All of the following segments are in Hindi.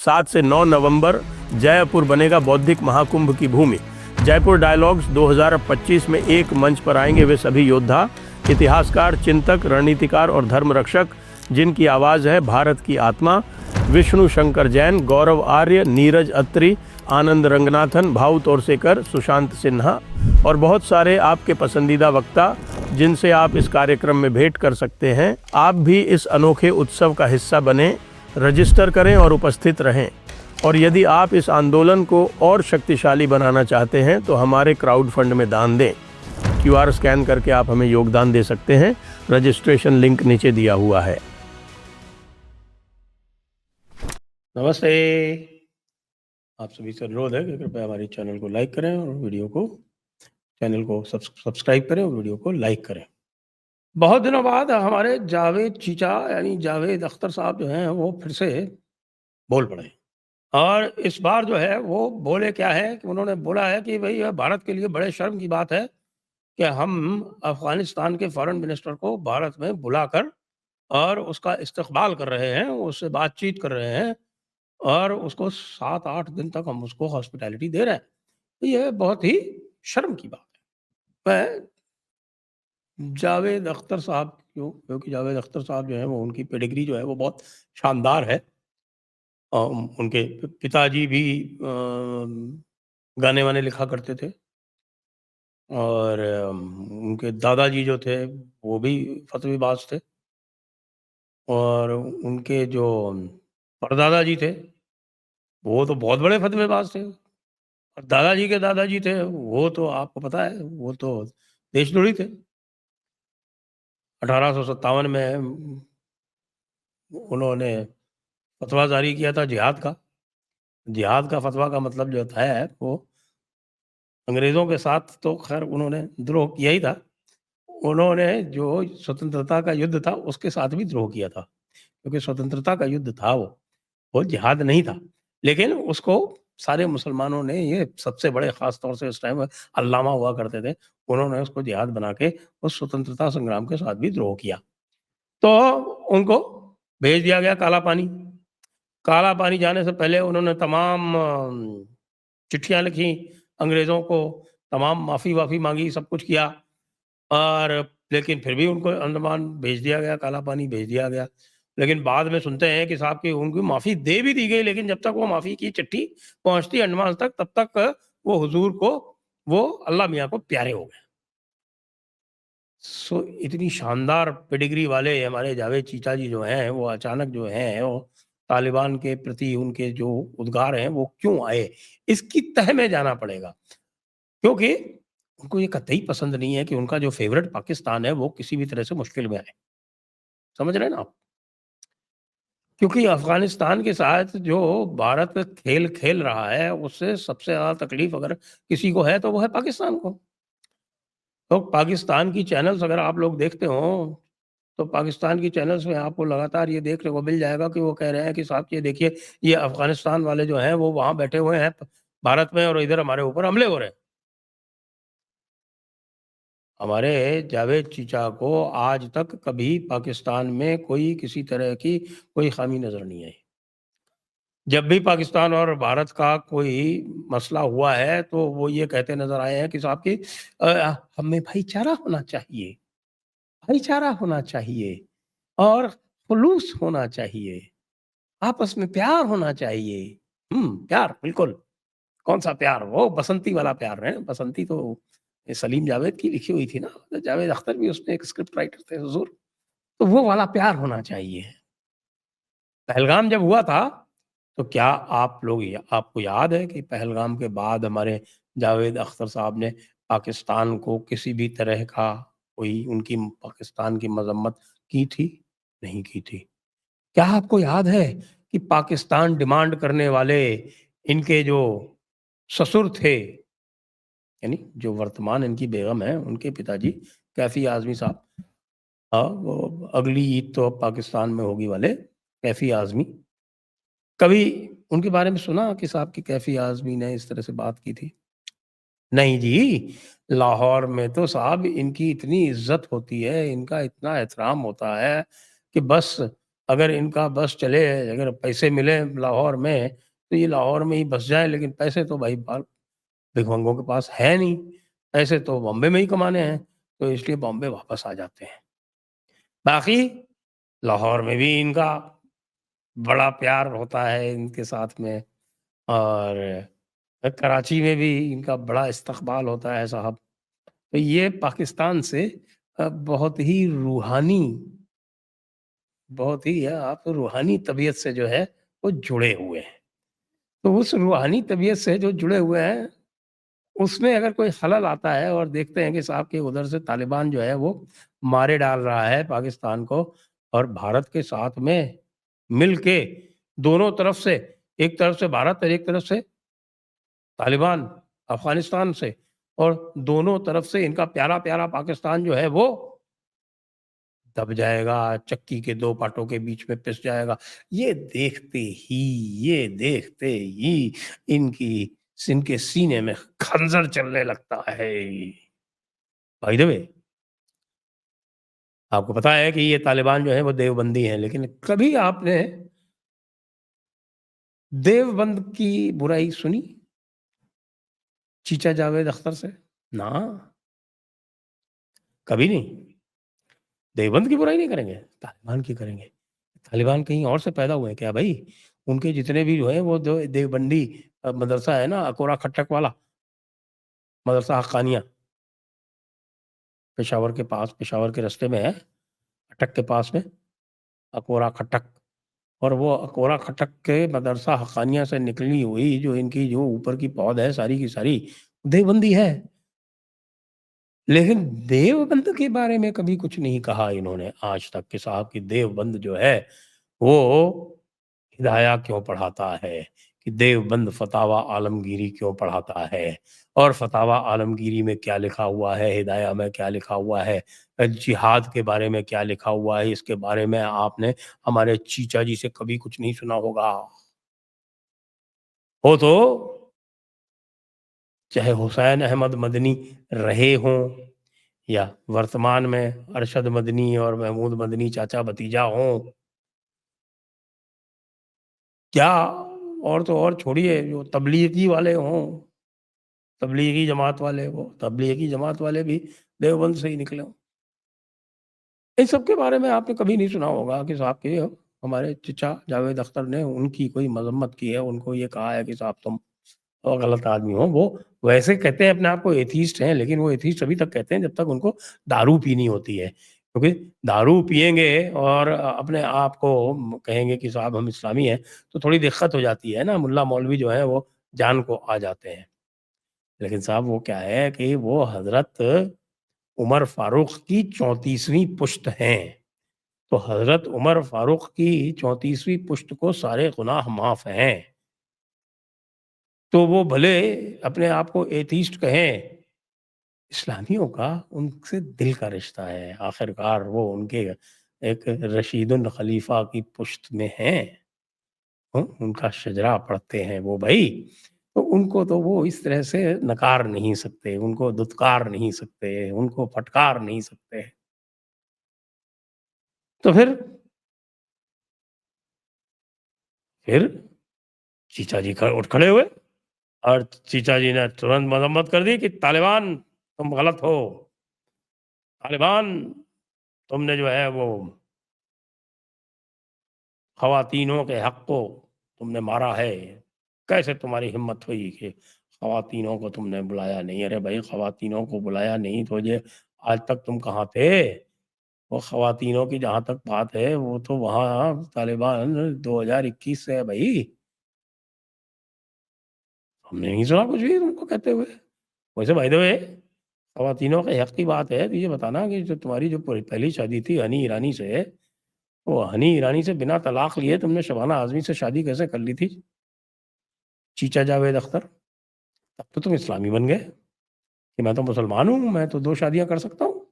7 से 9 नवंबर जयपुर बनेगा बौद्धिक महाकुंभ की भूमि। जयपुर डायलॉग्स 2025 में एक मंच पर आएंगे वे सभी योद्धा, इतिहासकार, चिंतक, रणनीतिकार और धर्म रक्षक जिनकी आवाज़ है भारत की आत्मा। विष्णु शंकर जैन, गौरव आर्य, नीरज अत्री, आनंद रंगनाथन, भाऊ तोरसेकर, सुशांत सिन्हा और बहुत सारे आपके पसंदीदा वक्ता जिनसे आप इस कार्यक्रम में भेंट कर सकते हैं। आप भी इस अनोखे उत्सव का हिस्सा बने, रजिस्टर करें और उपस्थित रहें। और यदि आप इस आंदोलन को और शक्तिशाली बनाना चाहते हैं तो हमारे क्राउड फंड में दान दें। QR स्कैन करके आप हमें योगदान दे सकते हैं। रजिस्ट्रेशन लिंक नीचे दिया हुआ है। नमस्ते, आप सभी से अनुरोध है कि कृपया हमारे चैनल को लाइक करें और वीडियो को चैनल को सब्सक्राइब करें और वीडियो को लाइक करें। बहुत दिनों बाद हमारे जावेद चीचा यानी जावेद अख्तर साहब जो हैं वो फिर से बोल पड़े और इस बार जो है वो बोले क्या है कि उन्होंने बोला है कि भाई यह भारत के लिए बड़े शर्म की बात है कि हम अफगानिस्तान के फॉरेन मिनिस्टर को भारत में बुलाकर और उसका इस्तकबाल कर रहे हैं, उससे बातचीत कर रहे हैं और उसको 7-8 दिन तक हम उसको हॉस्पिटैलिटी दे रहे हैं। तो ये बहुत ही शर्म की बात है। मैं जावेद अख्तर साहब क्योंकि जावेद अख्तर साहब जो है वो उनकी पेडिग्री जो है वो बहुत शानदार है। उनके पिताजी भी गाने वाने लिखा करते थे और उनके दादाजी जो थे वो भी फतवीबाज थे और उनके जो परदादा जी थे वो तो बहुत बड़े फतवेबाज थे और दादाजी के दादाजी थे वो तो आपको पता है वो तो देशद्रोही थे। 1857 में उन्होंने फतवा जारी किया था जिहाद का। जिहाद का फतवा का मतलब जो था वो अंग्रेज़ों के साथ तो खैर उन्होंने द्रोह किया ही था। उन्होंने जो स्वतंत्रता का युद्ध था उसके साथ भी द्रोह किया था क्योंकि स्वतंत्रता का युद्ध था वो जिहाद नहीं था। लेकिन उसको सारे मुसलमानों ने ये सबसे बड़े ख़ास तौर से उस टाइम अल्लामा हुआ करते थे, उन्होंने उसको जिहाद बना के उस स्वतंत्रता संग्राम के साथ भी द्रोह किया। तो उनको भेज दिया गया काला पानी। काला पानी जाने से पहले उन्होंने तमाम चिट्ठियाँ लिखी अंग्रेज़ों को, तमाम माफ़ी-वाफ़ी माँगी, सब कुछ किया और लेकिन फिर भी उनको अंडमान भेज दिया गया, काला पानी भेज दिया गया। लेकिन बाद में सुनते हैं कि साहब की उनको माफ़ी दे भी दी गई लेकिन जब तक वो माफ़ी की चिट्ठी पहुँचती अंडमान तक तब तक वो हुज़ूर को वो अल्लाह मियाँ को प्यारे हो गए। इतनी शानदार पेडिग्री वाले हमारे जावेद चीचा जी जो हैं वो अचानक जो हैं वो तालिबान के प्रति उनके जो उद्गार हैं वो क्यों आए? इसकी तह में जाना पड़ेगा। क्योंकि उनको ये कतई पसंद नहीं है कि उनका जो फ़ेवरेट पाकिस्तान है वो किसी भी तरह से मुश्किल में आए। समझ रहे हैं ना आप? क्योंकि अफ़गानिस्तान के साथ जो भारत खेल खेल रहा है उससे सबसे ज़्यादा तकलीफ़ अगर किसी को है तो वो है पाकिस्तान को। तो पाकिस्तान की चैनल्स अगर आप लोग देखते हो तो पाकिस्तान की चैनल्स में आपको लगातार ये देखने को मिल जाएगा कि वो कह रहे हैं कि साहब ये देखिए ये अफ़गानिस्तान वाले जो हैं वो वहाँ बैठे हुए हैं भारत में और इधर हमारे ऊपर हमले हो रहे हैं। हमारे जावेद चीचा को आज तक कभी पाकिस्तान में कोई किसी तरह की कोई ख़ामी नज़र नहीं आई। जब भी पाकिस्तान और भारत का कोई मसला हुआ है तो वो ये कहते नज़र आए हैं कि साहब कि हमें भाईचारा होना चाहिए, भाईचारा होना चाहिए और खुलूस होना चाहिए, आपस में प्यार होना चाहिए। प्यार बिल्कुल, कौन-सा प्यार? वो बसंती वाला प्यार है, बसंती तो ये सलीम जावेद की लिखी हुई थी ना, तो जावेद अख्तर भी उसमें एक स्क्रिप्ट राइटर थे हुज़ूर, तो वो वाला प्यार होना चाहिए। पहलगाम जब हुआ था, तो क्या आप लोग आपको याद है कि पहलगाम के बाद हमारे जावेद अख्तर साहब ने पाकिस्तान को किसी भी तरह का कोई उनकी पाकिस्तान की मज़म्मत की थी? नहीं की थी। क्या आपको याद है कि पाकिस्तान डिमांड करने वाले इनके जो ससुर थे, यानी जो वर्तमान इनकी बेगम हैं, उनके पिताजी कैफ़ी आज़मी साहब, वो अगली ईद तो अब पाकिस्तान में होगी वाले कैफ़ी आज़मी। कभी उनके बारे में सुना कि साहब की कैफ़ी आज़मी ने इस तरह से बात की थी? नहीं जी, लाहौर में तो साहब इनकी इतनी इज़्ज़त होती है, इनका इतना एहतराम होता है कि बस अगर इनका बस चले, अगर पैसे मिले लाहौर में, तो ये लाहौर में ही बस जाएँ, लेकिन पैसे तो भाई भिखमंगों के पास है नहीं, पैसे तो बॉम्बे में ही कमाने हैं, तो इसलिए बॉम्बे वापस आ जाते हैं। बाकी लाहौर में भी इनका बड़ा प्यार होता है इनके साथ में, और कराची में भी इनका बड़ा इस्तकबाल होता है साहब। तो ये पाकिस्तान से बहुत ही रूहानी, बहुत ही आप रूहानी तबीयत से जो है वो जुड़े हुए हैं। तो उस रूहानी तबीयत से जो जुड़े हुए हैं, उसमें अगर कोई खलल आता है और देखते हैं कि साहब के उधर से तालिबान जो है वो मारे डाल रहा है पाकिस्तान को, और भारत के साथ में मिल के दोनों तरफ से, एक तरफ से भारत और एक तरफ से तालिबान अफ़गानिस्तान से, और दोनों तरफ से इनका प्यारा-प्यारा पाकिस्तान जो है वो दब जाएगा, चक्की के 2 पाटों के बीच में पिस जाएगा। ये देखते ही ये देखते ही इनकी इनके सीने में खंजर चलने लगता है। बाय द वे, आपको पता है कि ये तालिबान जो है वो देवबंदी हैं, लेकिन कभी आपने देवबंद की बुराई सुनी? चीचा जावेद अख्तर से? ना, कभी नहीं। देवबंद की बुराई नहीं करेंगे, तालिबान की करेंगे। तालिबान कहीं और से पैदा हुए हैं क्या भई? उनके जितने भी जो हैं वो दो देवबंदी मदरसा है ना अकोरा खट्टक वाला, मदरसा हक्कानिया, पेशावर के पास, पेशावर के रास्ते में है, अटक के पास में, अकोरा खट्टक। और वो अकोरा खट्टक के मदरसा हक्कानिया से निकली हुई जो इनकी जो ऊपर की पौध है सारी की सारी, देवबंदी है। लेकिन देवबंद के बारे में कभी कुछ नहीं कहा इन्होंने आज तक कि साहब कि देवबंद जो है वो हिदाया क्यों पढ़ाता है, कि देवबंद फतावा आलमगीरी क्यों पढ़ाता है, और फतावा आलमगीरी में क्या लिखा हुआ है, हिदाया में क्या लिखा हुआ है, जिहाद के बारे में क्या लिखा हुआ है, इसके बारे में आपने हमारे चीचा जी से कभी कुछ नहीं सुना होगा। हो तो चाहे हुसैन अहमद मदनी रहे हों, या वर्तमान में अरशद मदनी और महमूद मदनी चाचा भतीजा हों, क्या और तो और छोड़िए, जो तबलीगी वाले हों, तबलीगी जमात वाले, वो तबलीगी जमात वाले भी देवबंद से ही निकले हों। इन सब के बारे में आपने कभी नहीं सुना होगा कि साहब के हमारे चचा जावेद अख्तर ने उनकी कोई मज़म्मत की है, उनको ये कहा है कि साहब तुम गलत आदमी हो। वो वैसे कहते हैं अपने आप को एथीस्ट हैं, लेकिन वो एथीस्ट अभी तक कहते हैं जब तक उनको दारू पीनी होती है। क्योंकि दारू पिएँगे और अपने आप को कहेंगे कि साहब हम इस्लामी हैं, तो थोड़ी दिक्कत हो जाती है ना, मुल्ला मौलवी जो हैं वो जान को आ जाते हैं। लेकिन साहब वो क्या है कि वो हज़रत उमर फारूक की 34वीं पुश्त हैं। तो हज़रत उमर फारूक की 34वीं पुश्त को सारे गुनाह माफ़ हैं। तो वो भले अपने आप को एथीस्ट कहें, इस्लामियों का उनसे दिल का रिश्ता है। आखिरकार वो उनके एक रशीदुल खलीफा की पुश्त में हैं। उनका शजरा पढ़ते हैं वो भई। तो उनको तो वो इस तरह से नकार नहीं सकते, उनको दुत्कार नहीं सकते, उनको फटकार नहीं सकते। तो फिर चीचा जी ख उठ खड़े हुए, और चीचा जी ने तुरंत मजम्मत कर दी कि तालिबान तुम गलत हो। तालिबान तुमने जो है वो ख़वातीनों के हक़ को तुमने मारा है। कैसे तुम्हारी हिम्मत हुई कि ख़वातीनों को तुमने बुलाया नहीं? अरे भाई, ख़वातीनों को बुलाया नहीं तो ये आज तक तुम कहाँ थे? वो ख़वातीनों की जहाँ तक बात है वो तो वहाँ तालिबान 2021 से है भई। हमने नहीं सुना कुछ भी तुमको कहते हुए। वैसे बाय द वे, ख़वातीनों के हक़ की बात है तो ये बताना कि जो तुम्हारी जो पहली शादी थी हनी ईरानी से, वो हनी ईरानी से बिना तलाक लिए तुमने शबाना आज़मी से शादी कैसे कर ली थी? चीचा जावेद अख्तर, तब तो तुम इस्लामी बन गए कि मैं तो मुसलमान हूँ, मैं तो 2 शादियाँ कर सकता हूँ।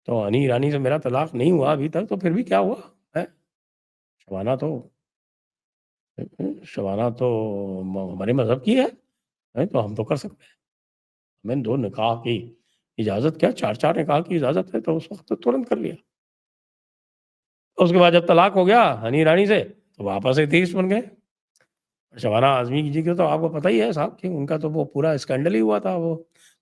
तो हनी ईरानी से मेरा तलाक नहीं हुआ अभी तक, तो फिर भी क्या हुआ? हैं? शबाना तो शबाना तो हमारे मज़हब की है, तो हम तो कर सकते हैं। हमें 2 निकाह की इजाज़त क्या, 4-4 निकाह की इजाज़त है, तो उस वक़्त तो तुरंत कर लिया। उसके बाद जब तलाक हो गया हनी ईरानी से, तो वापस एथीस्ट बन गए। शबाना आज़मी जी के तो आपको पता ही है साहब कि उनका तो वो पूरा स्कैंडल ही हुआ था। वो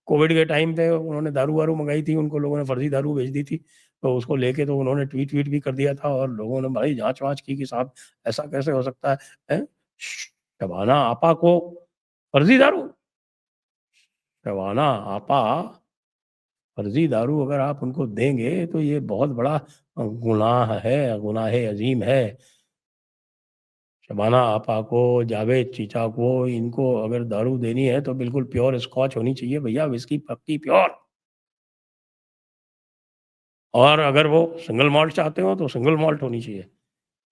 कोविड के टाइम पे उन्होंने दारू-वारू मँगाई थी, उनको लोगों ने फर्जी दारू भेज दी थी। तो उसको लेके तो उन्होंने ट्वीट-व्वीट भी कर दिया था और लोगों ने बड़ी जाँच-वाँच की कि साहब ऐसा कैसे हो सकता है? हैं? शबाना आपा को फर्जी दारू? शबाना आपा फर्जी दारू अगर आप उनको देंगे तो ये बहुत बड़ा गुनाह है, गुनाहे अज़ीम है। शबाना आपा को, जावेद चीचा को, इनको अगर दारू देनी है तो बिल्कुल प्योर स्कॉच होनी चाहिए भैया, व्हिस्की पक्की प्योर। और अगर वो सिंगल माल्ट चाहते हो तो सिंगल माल्ट होनी चाहिए।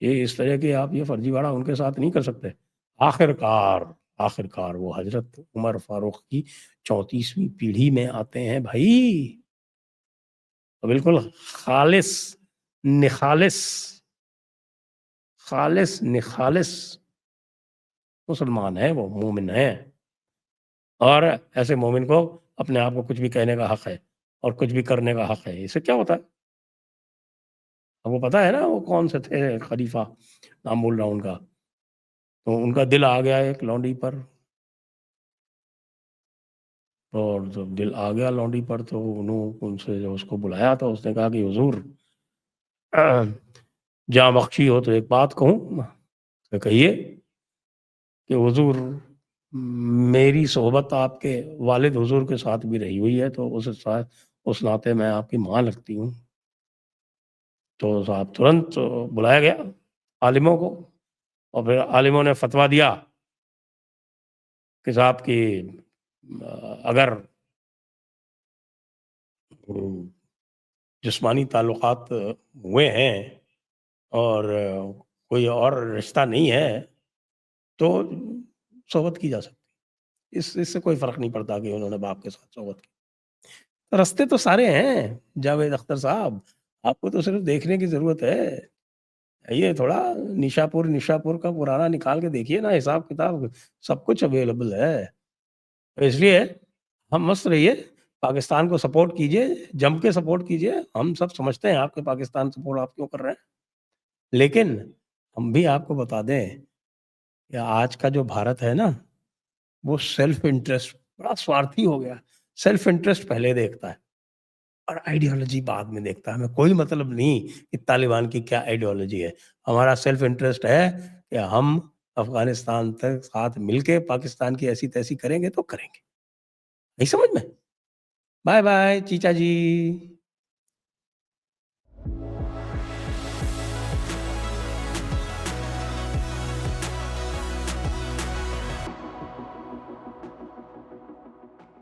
ये इस तरह के आप ये फर्जीवाड़ा उनके साथ नहीं कर सकते। आखिरकार, आखिरकार वो हज़रत उमर फारूक की 34वीं पीढ़ी में आते हैं भई। तो बिल्कुल खालिस, निखालिस, खालिस निखालिस मुसलमान हैं वो, मोमिन हैं। और ऐसे मोमिन को अपने आप को कुछ भी कहने का हक है और कुछ भी करने का हक है। इससे क्या होता है? आपको पता है ना वो कौन से थे खलीफा? नाम भूल रहा हूँ उनका। तो उनका दिल आ गया एक लौंडी पर, और जब दिल आ गया लौंडी पर तो उनसे जो उसको बुलाया तो उसने कहा कि हुज़ूर जहाँ बख्शी हो तो एक बात कहूँ? तो कहिए कि हुज़ूर मेरी सोहबत आपके वालिद हुज़ूर के साथ भी रही हुई है, तो उस नाते मैं आपकी माँ लगती हूँ। तो साहब तुरंत बुलाया गया आलिमों को और फिर आलिमों ने फ़तवा दिया कि साहब कि अगर जिस्मानी ताल्लुकात हुए हैं और कोई और रिश्ता नहीं है, तो सोहबत की जा सकती है। इससे कोई फ़र्क नहीं पड़ता कि उन्होंने बाप के साथ सोहबत की। रास्ते तो सारे हैं, जावेद अख्तर साहब, आपको तो सिर्फ़ देखने की ज़रूरत है। ये थोड़ा निशापुर निशापुर का पुराना निकाल के देखिए ना हिसाब-किताब, सब कुछ अवेलेबल है। तो इसलिए हम मस्त रहिए, पाकिस्तान को सपोर्ट कीजिए, जम के सपोर्ट कीजिए। हम सब समझते हैं आपके पाकिस्तान सपोर्ट आप क्यों कर रहे हैं। लेकिन हम भी आपको बता दें कि आज का जो भारत है ना, वो सेल्फ इंटरेस्ट बड़ा स्वार्थी हो गया। सेल्फ इंटरेस्ट पहले देखता है और आइडियोलॉजी बाद में देखता है। हमें कोई मतलब नहीं कि तालिबान की क्या आइडियोलॉजी है। हमारा सेल्फ इंटरेस्ट है कि हम अफ़गानिस्तान तक साथ मिलके पाकिस्तान की ऐसी-तैसी करेंगे तो करेंगे। नहीं समझ में? बाय बाय चीचा जी।